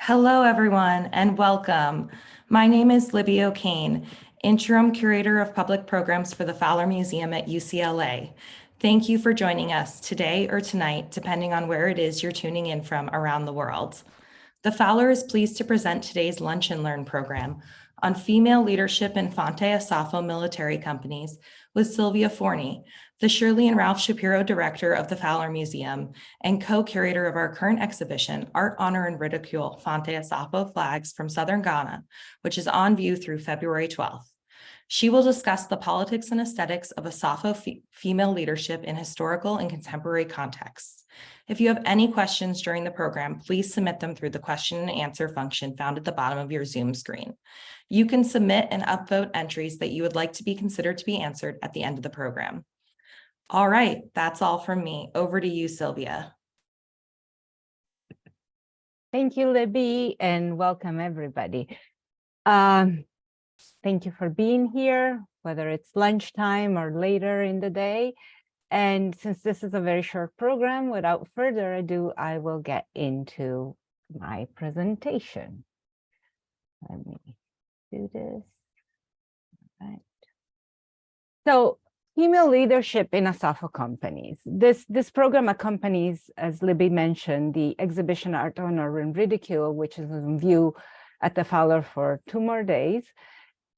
Hello, everyone, and welcome. My name is Libby O'Kane, Interim Curator of Public Programs for the Fowler Museum at UCLA. Thank you for joining us today or tonight, depending on where it is you're tuning in from around the world. The Fowler is pleased to present today's Lunch and Learn program on female leadership in Fonte Asafo military companies with Silvia Forni, the Shirley and Ralph Shapiro Director of the Fowler Museum and co-curator of our current exhibition, Art, Honor, and Ridicule, Fonte Asafo Flags from Southern Ghana, which is on view through February 12th. She will discuss the politics and aesthetics of Asafo female leadership in historical and contemporary contexts. If you have any questions during the program, please submit them through the question and answer function found at the bottom of your Zoom screen. You can submit and upvote entries that you would like to be considered to be answered at the end of the program. All right, that's all from me. Over to you, Silvia. Thank you, Libby, and welcome everybody. Thank you for being here, whether it's lunchtime or later in the day. And since this is a very short program, without further ado, I will get into my presentation. Let me do this. All right. So, female leadership in Asafo companies. This program accompanies, as Libby mentioned, the exhibition Art, Honor, and Ridicule, which is on view at the Fowler for 2 more days.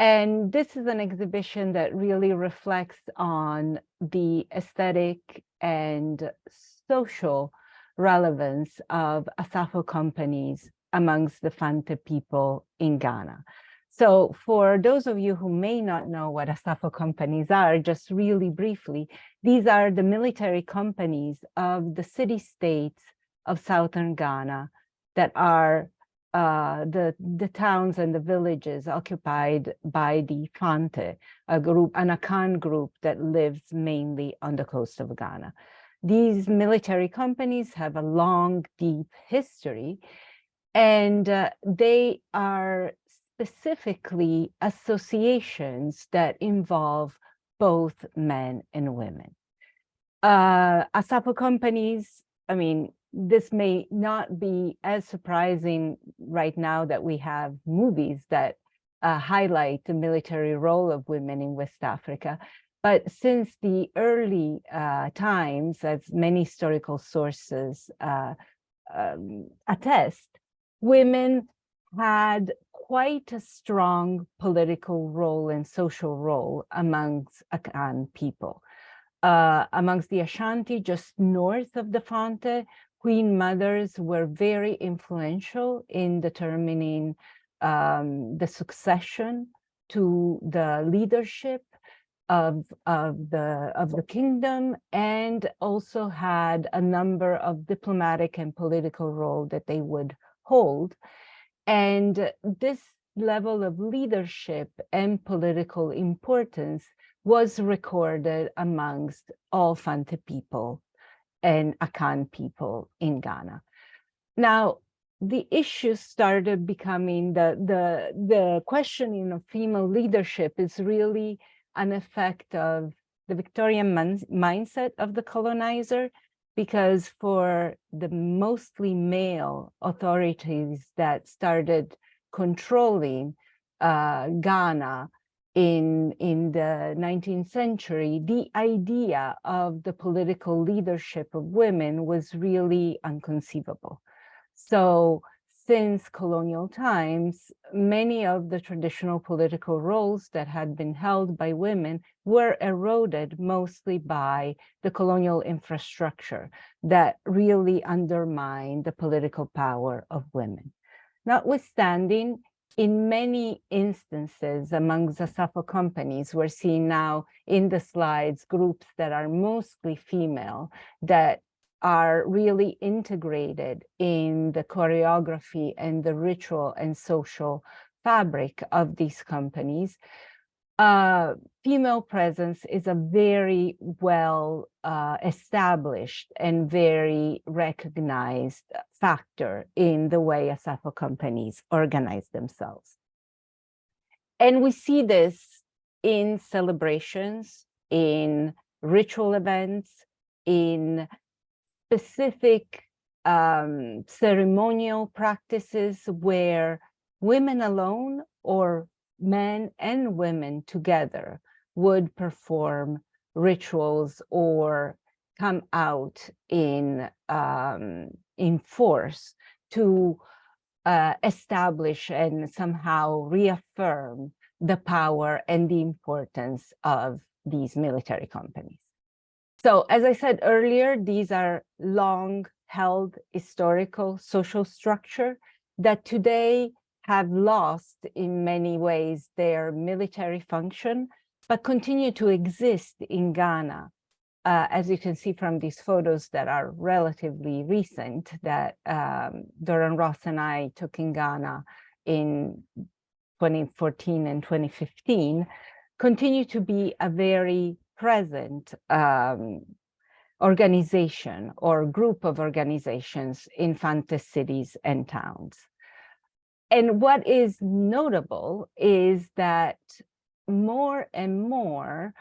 And this is an exhibition that really reflects on the aesthetic and social relevance of Asafo companies amongst the Fante people in Ghana. So for those of you who may not know what Asafo companies are, just really briefly, these are the military companies of the city-states of southern Ghana that are the towns and the villages occupied by the Fante, an Akan group that lives mainly on the coast of Ghana. These military companies have a long, deep history, and they are specifically associations that involve both men and women. Asafo companies, I mean, this may not be as surprising right now that we have movies that highlight the military role of women in West Africa. But since the early times, as many historical sources attest, women had quite a strong political role and social role amongst Akan people. Amongst the Ashanti, just north of the Fante, Queen mothers were very influential in determining the succession to the leadership of the kingdom, and also had a number of diplomatic and political role that they would hold. And this level of leadership and political importance was recorded amongst all Fante people and Akan people in Ghana. Now, the issue started becoming the questioning of female leadership is really an effect of the Victorian mindset of the colonizer, because for the mostly male authorities that started controlling Ghana in the 19th century, the idea of the political leadership of women was really inconceivable. So since colonial times, many of the traditional political roles that had been held by women were eroded mostly by the colonial infrastructure that really undermined the political power of women. Notwithstanding, in many instances among Asafo companies, we're seeing now in the slides groups that are mostly female that are really integrated in the choreography and the ritual and social fabric of these companies. Female presence is a very well established and very recognized factor in the way Asafo companies organize themselves. And we see this in celebrations, in ritual events, in specific ceremonial practices where women alone or men and women together would perform rituals or come out in force to establish and somehow reaffirm the power and the importance of these military companies. So, as I said earlier, these are long-held historical social structure that today have lost in many ways their military function, but continue to exist in Ghana. As you can see from these photos that are relatively recent that Doran Ross and I took in Ghana in 2014 and 2015, continue to be a very present organization or group of organizations in Fanta cities and towns. And what is notable is that more and more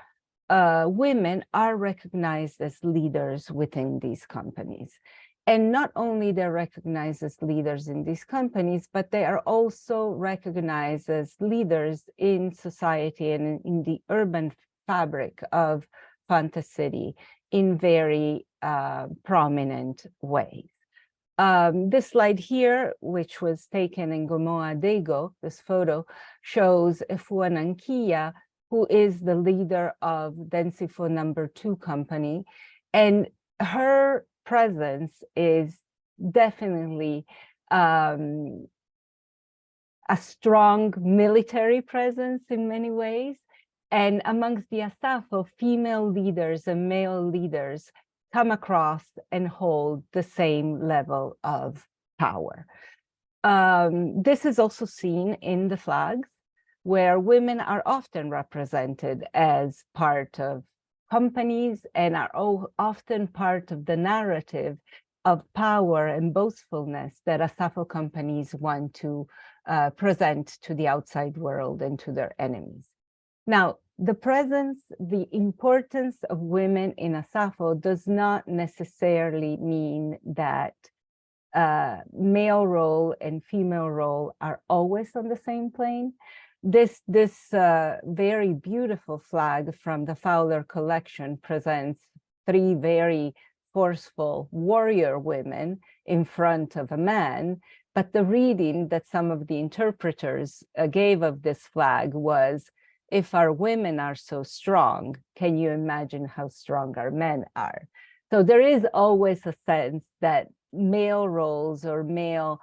women are recognized as leaders within these companies. And not only they're recognized as leaders in these companies, but they are also recognized as leaders in society and in the urban fabric of Fanta City in very prominent ways. This slide here, which was taken in Gomoa Dego, this photo, shows Efua Nankia, who is the leader of Densifo #2 company. And her presence is definitely a strong military presence in many ways. And amongst the Asafo, female leaders and male leaders come across and hold the same level of power. This is also seen in the flags, where women are often represented as part of companies and are often part of the narrative of power and boastfulness that Asafo companies want to present to the outside world and to their enemies. Now, the presence, the importance of women in Asafo does not necessarily mean that male role and female role are always on the same plane. This very beautiful flag from the Fowler collection presents 3 very forceful warrior women in front of a man, but the reading that some of the interpreters gave of this flag was, if our women are so strong, can you imagine how strong our men are? So there is always a sense that male roles or male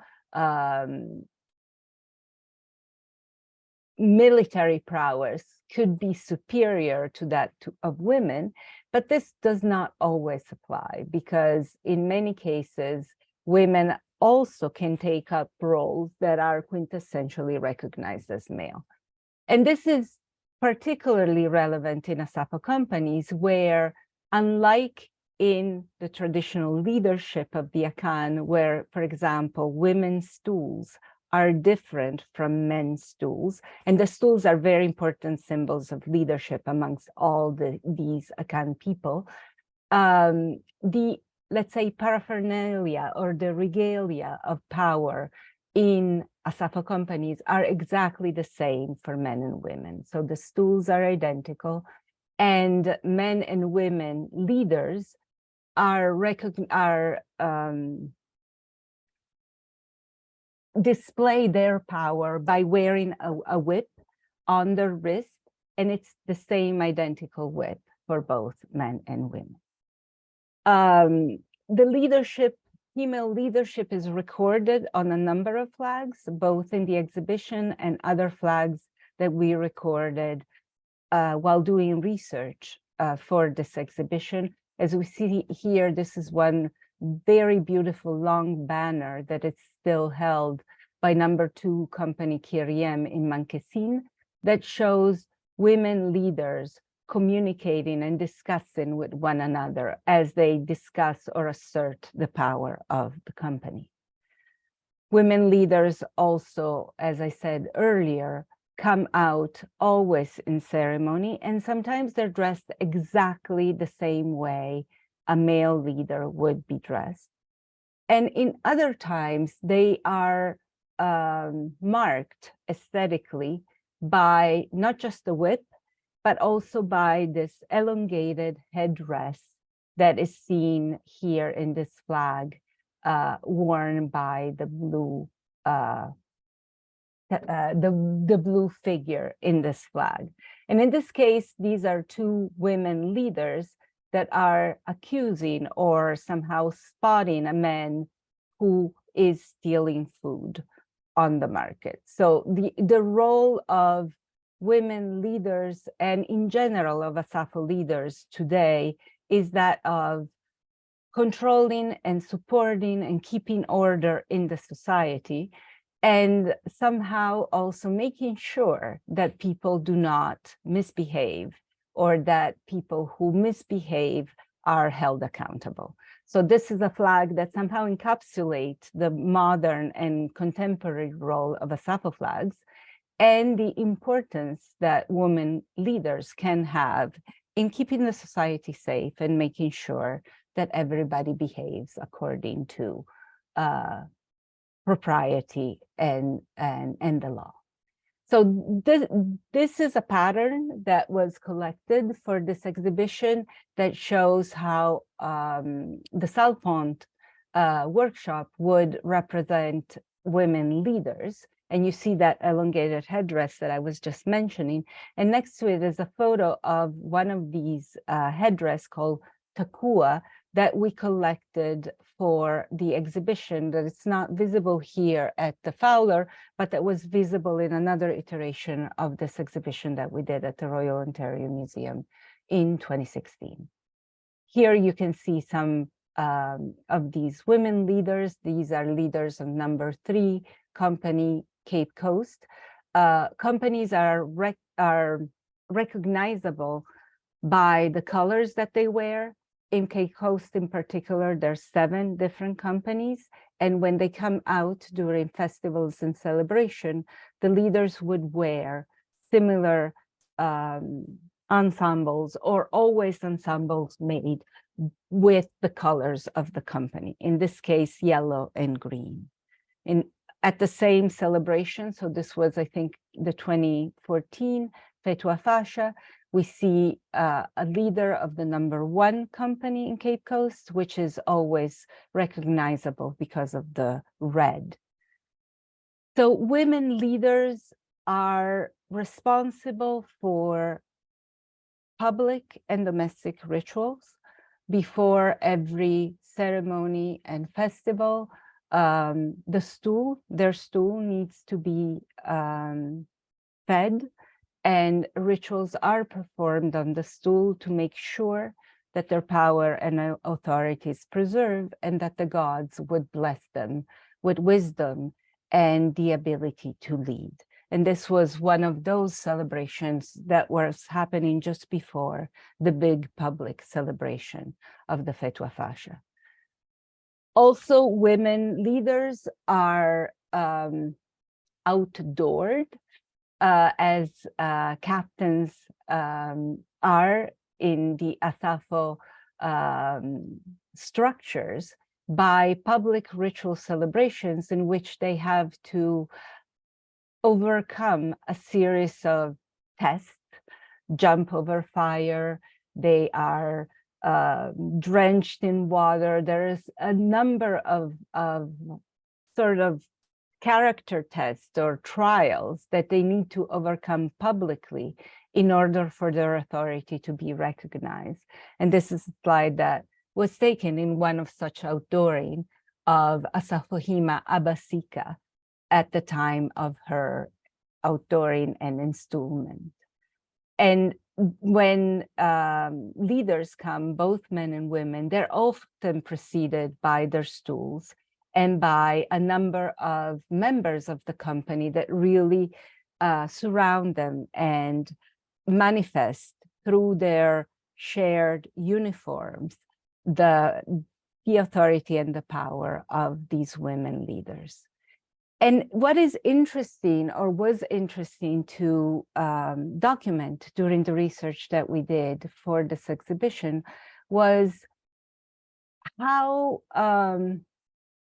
military prowess could be superior to that of women, but this does not always apply, because in many cases, women also can take up roles that are quintessentially recognized as male. And this is particularly relevant in Asafo companies where, unlike in the traditional leadership of the Akan, where, for example, women's stools are different from men's stools, and the stools are very important symbols of leadership amongst all these Akan people, the, let's say, paraphernalia or the regalia of power in Asafo companies are exactly the same for men and women. So the stools are identical, and men and women leaders display their power by wearing a whip on their wrist, and it's the same identical whip for both men and women. The leadership, female leadership, is recorded on a number of flags, both in the exhibition and other flags that we recorded while doing research for this exhibition. As we see here, this is one very beautiful long banner that is still held by #2 company Kiriem in Mankesin that shows women leaders communicating and discussing with one another as they discuss or assert the power of the company. Women leaders also, as I said earlier, come out always in ceremony, and sometimes they're dressed exactly the same way a male leader would be dressed. And in other times, they are marked aesthetically by not just the whip, but also by this elongated headdress that is seen here in this flag, worn by the blue the blue figure in this flag. And in this case, these are two women leaders that are accusing or somehow spotting a man who is stealing food on the market. So the role of women leaders and in general of Asafo leaders today is that of controlling and supporting and keeping order in the society, and somehow also making sure that people do not misbehave or that people who misbehave are held accountable. So this is a flag that somehow encapsulates the modern and contemporary role of Asafo flags and the importance that women leaders can have in keeping the society safe and making sure that everybody behaves according to propriety and the law. So this is a pattern that was collected for this exhibition that shows how the Salpont workshop would represent women leaders. And you see that elongated headdress that I was just mentioning. And next to it is a photo of one of these headdress called takua that we collected for the exhibition, that it's not visible here at the Fowler, but that was visible in another iteration of this exhibition that we did at the Royal Ontario Museum in 2016. Here you can see some of these women leaders. These are leaders of number 3 company, Cape Coast. Companies are recognizable by the colors that they wear. In Cape Coast in particular, there's 7 different companies. And when they come out during festivals and celebration, the leaders would wear similar ensembles or always ensembles made with the colors of the company. In this case, yellow and green. At the same celebration, so this was, I think, the 2014 Fetua Fascia, we see a leader of the number 1 company in Cape Coast, which is always recognizable because of the red. So women leaders are responsible for public and domestic rituals before every ceremony and festival. Their stool needs to be fed, and rituals are performed on the stool to make sure that their power and authority is preserved and that the gods would bless them with wisdom and the ability to lead. And this was one of those celebrations that was happening just before the big public celebration of the Fetua Fascia. Also, women leaders are outdoored as captains are in the Asafo structures by public ritual celebrations in which they have to overcome a series of tests, jump over fire, they are drenched in water. There is a number of sort of character tests or trials that they need to overcome publicly in order for their authority to be recognized. And this is a slide that was taken in one of such outdooring of Asafohima Abasika at the time of her outdooring and installment. And when leaders come, both men and women, they're often preceded by their stools and by a number of members of the company that really surround them and manifest through their shared uniforms the authority and the power of these women leaders. And what is interesting, or was interesting to document during the research that we did for this exhibition, was how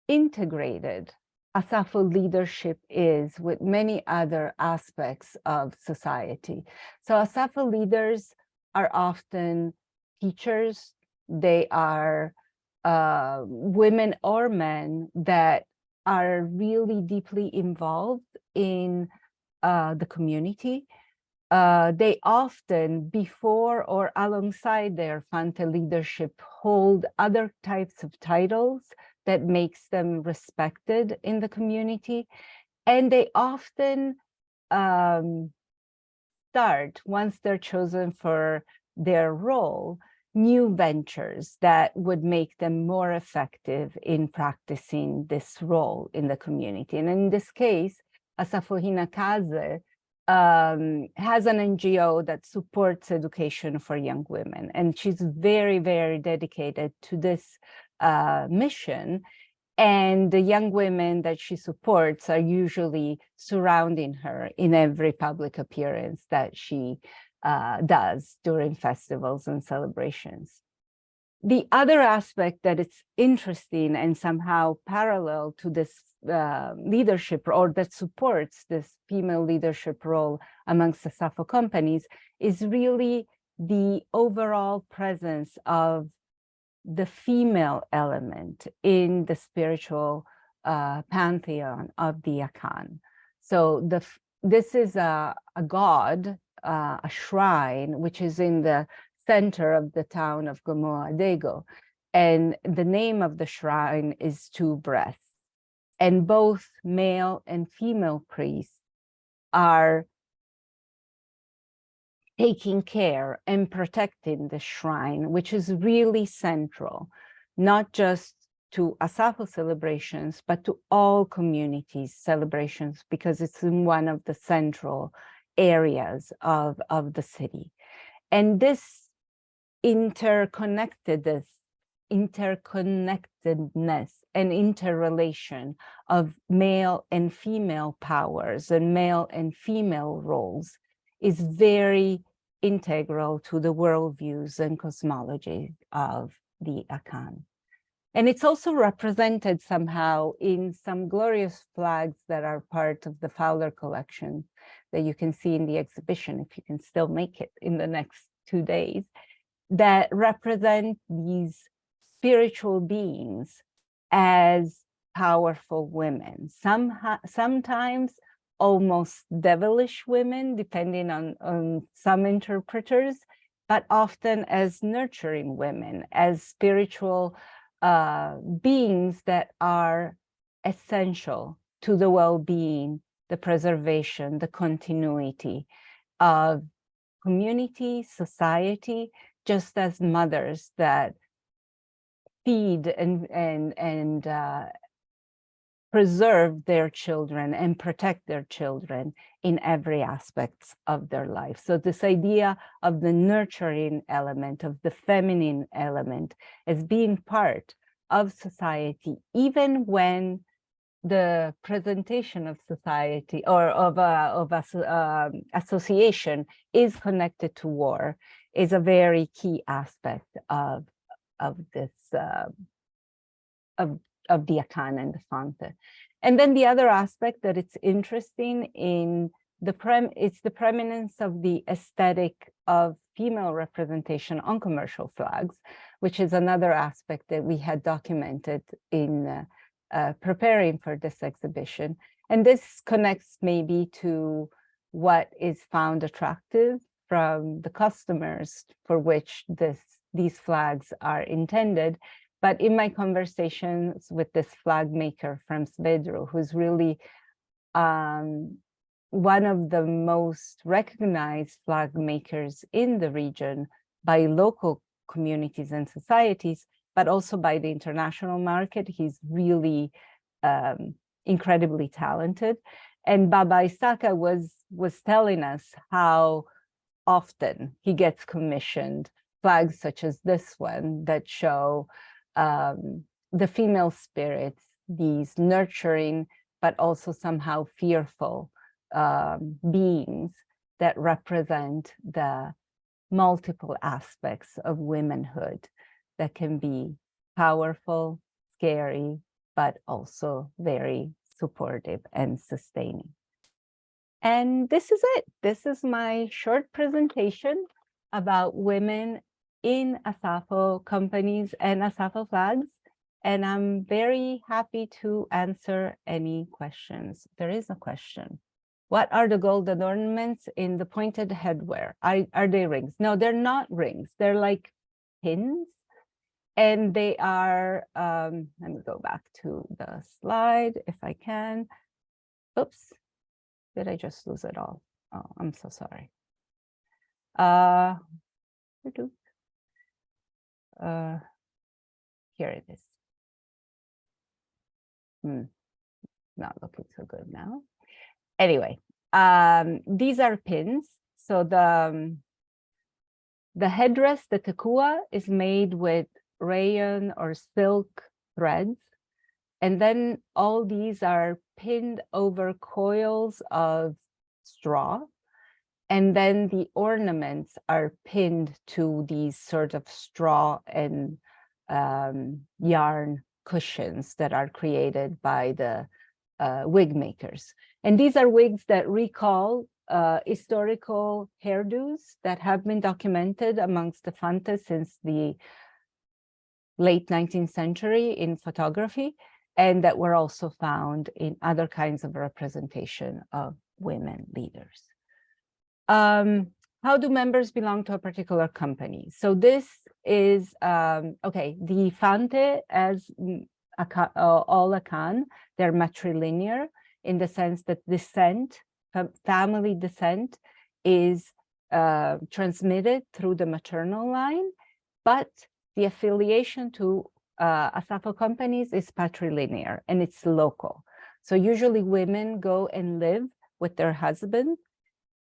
integrated Asafo leadership is with many other aspects of society. So Asafo leaders are often teachers. They are women or men that are really deeply involved in the community. They often, before or alongside their Fante leadership, hold other types of titles that makes them respected in the community. And they often start, once they're chosen for their role, new ventures that would make them more effective in practicing this role in the community. And in this case, Asafo Hinakaze has an NGO that supports education for young women. And she's very, very dedicated to this mission. And the young women that she supports are usually surrounding her in every public appearance that she does during festivals and celebrations. The other aspect that it's interesting and somehow parallel to this leadership, or that supports this female leadership role amongst the Asafo companies, is really the overall presence of the female element in the spiritual pantheon of the Akan. So this is a god, a shrine, which is in the center of the town of Gomoadego. And the name of the shrine is Two Breaths. And both male and female priests are taking care and protecting the shrine, which is really central, not just to Asafo celebrations, but to all communities' celebrations, because it's in one of the central areas of the city. And this interconnectedness and interrelation of male and female powers and male and female roles is very integral to the worldviews and cosmology of the Akan. And it's also represented somehow in some glorious flags that are part of the Fowler collection that you can see in the exhibition, if you can still make it in the next 2 days, that represent these spiritual beings as powerful women, sometimes almost devilish women, depending on some interpreters, but often as nurturing women, as spiritual beings that are essential to the well-being, the preservation, the continuity of community, society, just as mothers that feed and preserve their children and protect their children in every aspect of their life. So this idea of the nurturing element, of the feminine element, as being part of society, even when the presentation of society or of association is connected to war, is a very key aspect of this of the Akan and the Fante. And then the other aspect that it's interesting in it's the preeminence of the aesthetic of female representation on commercial flags, which is another aspect that we had documented in preparing for this exhibition. And this connects maybe to what is found attractive from the customers for which these flags are intended. But in my conversations with this flag maker from Svedro, who's really one of the most recognized flag makers in the region by local communities and societies, but also by the international market, he's really incredibly talented. And Baba Isaka was telling us how often he gets commissioned flags such as this one that show the female spirits, these nurturing, but also somehow fearful beings that represent the multiple aspects of womanhood that can be powerful, scary, but also very supportive and sustaining. And this is it. This is my short presentation about women in Asafo companies and Asafo flags. And I'm very happy to answer any questions. There is a question. What are the gold adornments in the pointed headwear? Are they rings? No, they're not rings. They're like pins. And they are, let me go back to the slide if I can. Oops, did I just lose it all? Oh, I'm so sorry. Here it is. Not looking so good now. Anyway, these are pins. So the headdress, the tekua, is made with rayon or silk threads. And then all these are pinned over coils of straw. And then the ornaments are pinned to these sort of straw and yarn cushions that are created by the wig makers. And these are wigs that recall historical hairdos that have been documented amongst the Fante since the late 19th century in photography, and that were also found in other kinds of representation of women leaders. How do members belong to a particular company? So this is, okay, the Fante, as all Akan, they're matrilinear in the sense that descent, family descent, is transmitted through the maternal line, but the affiliation to Asafo companies is patrilinear and it's local. So usually women go and live with their husband,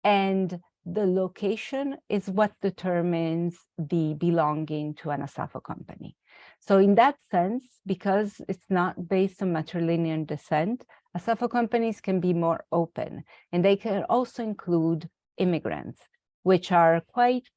and the location is what determines the belonging to an Asafo company. So in that sense, because it's not based on matrilineal descent, Asafo companies can be more open, and they can also include immigrants, which are quite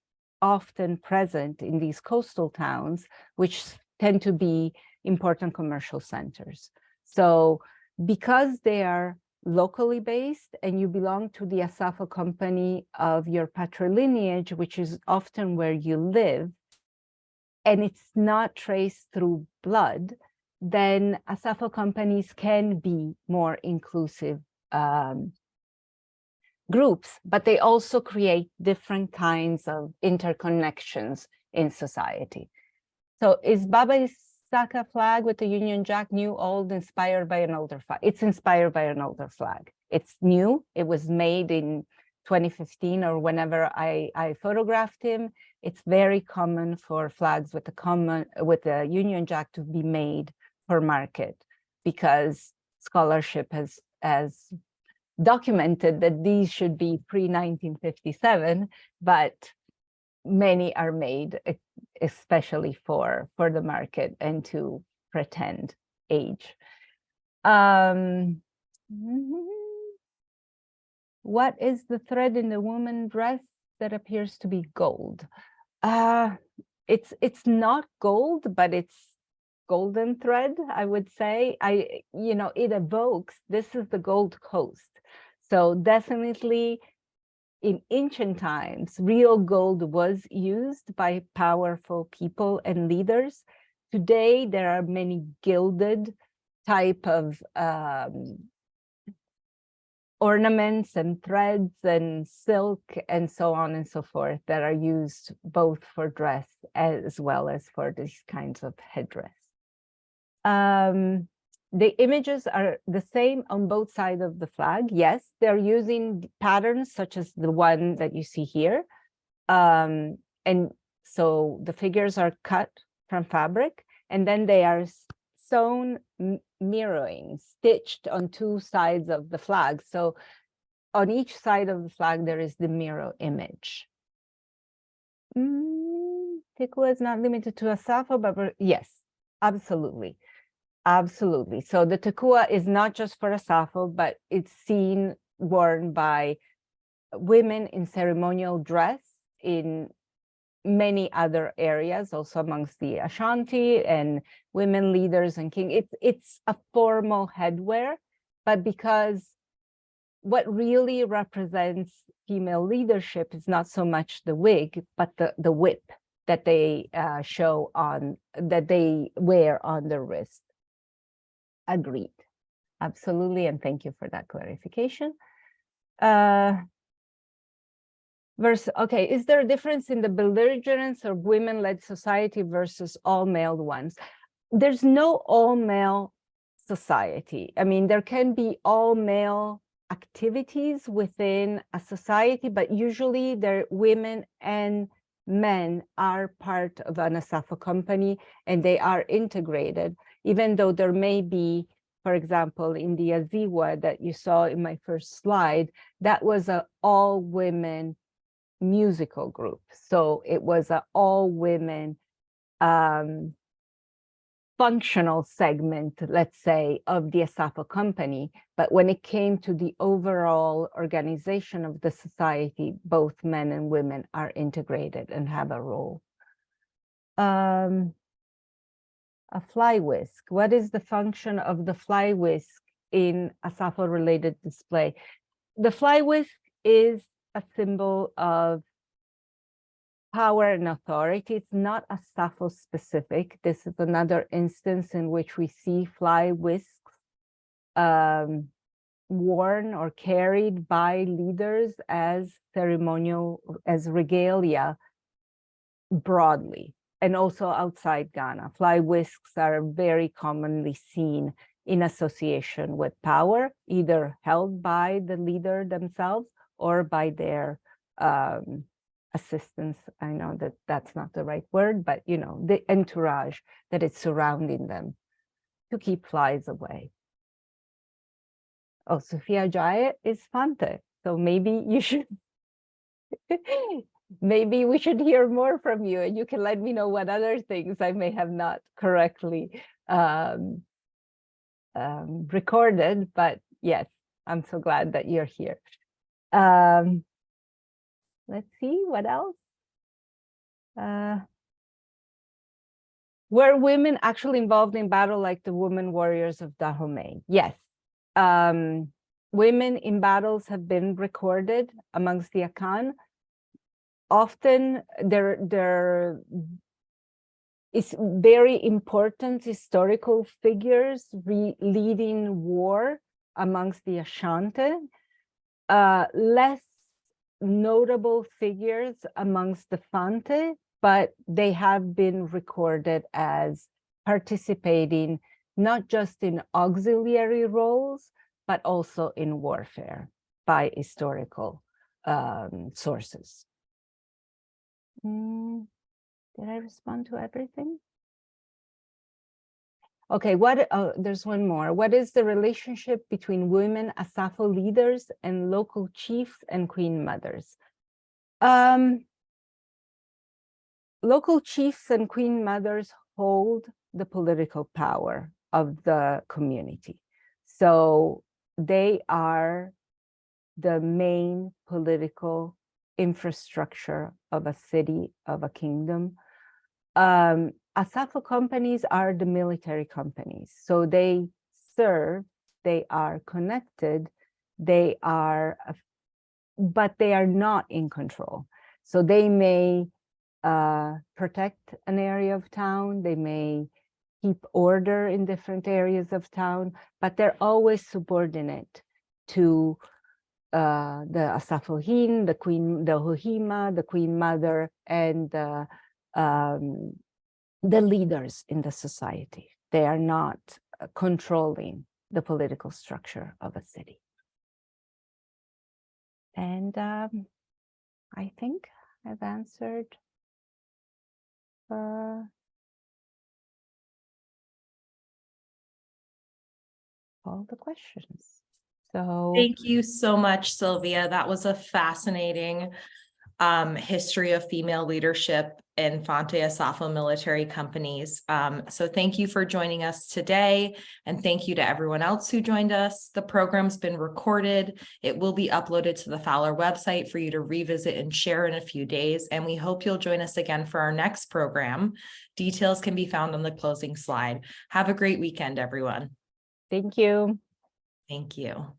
often present in these coastal towns, which tend to be important commercial centers. So because they are locally based and you belong to the Asafo company of your patrilineage, which is often where you live, and it's not traced through blood, then Asafo companies can be more inclusive groups, but they also create different kinds of interconnections in society. So is Baba Isaka flag with the Union Jack new, old, inspired by an older flag? It's inspired by an older flag. It's new. It was made in 2015 or whenever I photographed him. It's very common for flags with the Union Jack to be made for market, because scholarship has documented that these should be pre-1957, but many are made especially for the market and to pretend age. What is the thread in the woman dress that appears to be gold? It's not gold, but it's golden thread, I would say. It evokes, this is the Gold Coast. So definitely in ancient times, real gold was used by powerful people and leaders. Today, there are many gilded type of ornaments and threads and silk and so on and so forth that are used both for dress as well as for these kinds of headdress. The images are the same on both sides of the flag. Yes, they're using patterns such as the one that you see here. And so the figures are cut from fabric, and then they are sewn, mirroring, stitched on two sides of the flag. So on each side of the flag, there is the mirror image. Tekua is not limited to Asafo, but yes, absolutely. Absolutely. So the tekua is not just for Asafo, but it's worn by women in ceremonial dress in many other areas, also amongst the Ashanti and women leaders and king. It's a formal headwear, but because what really represents female leadership is not so much the wig, but the whip that they that they wear on the wrist. Agreed. Absolutely, and thank you for that clarification. Okay, is there a difference in the belligerence of women-led society versus all-male ones? There's no all-male society. I mean, there can be all-male activities within a society, but usually women and men are part of an Asafo company and they are integrated, even though there may be, for example, in the Aziwa that you saw in my first slide, that was an all-women musical group. So it was an all-women functional segment, let's say, of the Asafo company. But when it came to the overall organization of the society, both men and women are integrated and have a role. A fly whisk. What is the function of the fly whisk in Asafo related display? The fly whisk is a symbol of power and authority. It's not Asafo specific. This is another instance in which we see fly whisks worn or carried by leaders as ceremonial, as regalia broadly, and also outside Ghana. Fly whisks are very commonly seen in association with power, either held by the leader themselves or by their assistants. I know that that's not the right word, but you know, the entourage that is surrounding them to keep flies away. Oh, Sophia Jaya is Fante. So maybe you should, maybe we should hear more from you and you can let me know what other things I may have not correctly recorded, but yes, I'm so glad that you're here. Let's see, what else? Were women actually involved in battle like the women warriors of Dahomey? Yes. Women in battles have been recorded amongst the Akan. Often there is very important historical figures leading war amongst the Ashanti. Less notable figures amongst the Fante, but they have been recorded as participating not just in auxiliary roles, but also in warfare by historical sources. Did I respond to everything? Okay, there's one more. What is the relationship between women Asafo leaders and local chiefs and queen mothers? Local chiefs and queen mothers hold the political power of the community. So they are the main political infrastructure of a city, of a kingdom. Asafo companies are the military companies. So they serve, they are connected, they are, but they are not in control. So they may protect an area of town, they may keep order in different areas of town, but they're always subordinate to the Asafohin, the Hohima, the Queen Mother, and the leaders in the society. They are not controlling the political structure of a city. And I think I've answered all the questions. So thank you so much, Silvia. That was a fascinating history of female leadership Infante Asafo military companies. So thank you for joining us today, and thank you to everyone else who joined us. The program's been recorded. It will be uploaded to the Fowler website for you to revisit and share in a few days, and we hope you'll join us again for our next program. Details can be found on the closing slide. Have a great weekend, everyone. Thank you. Thank you.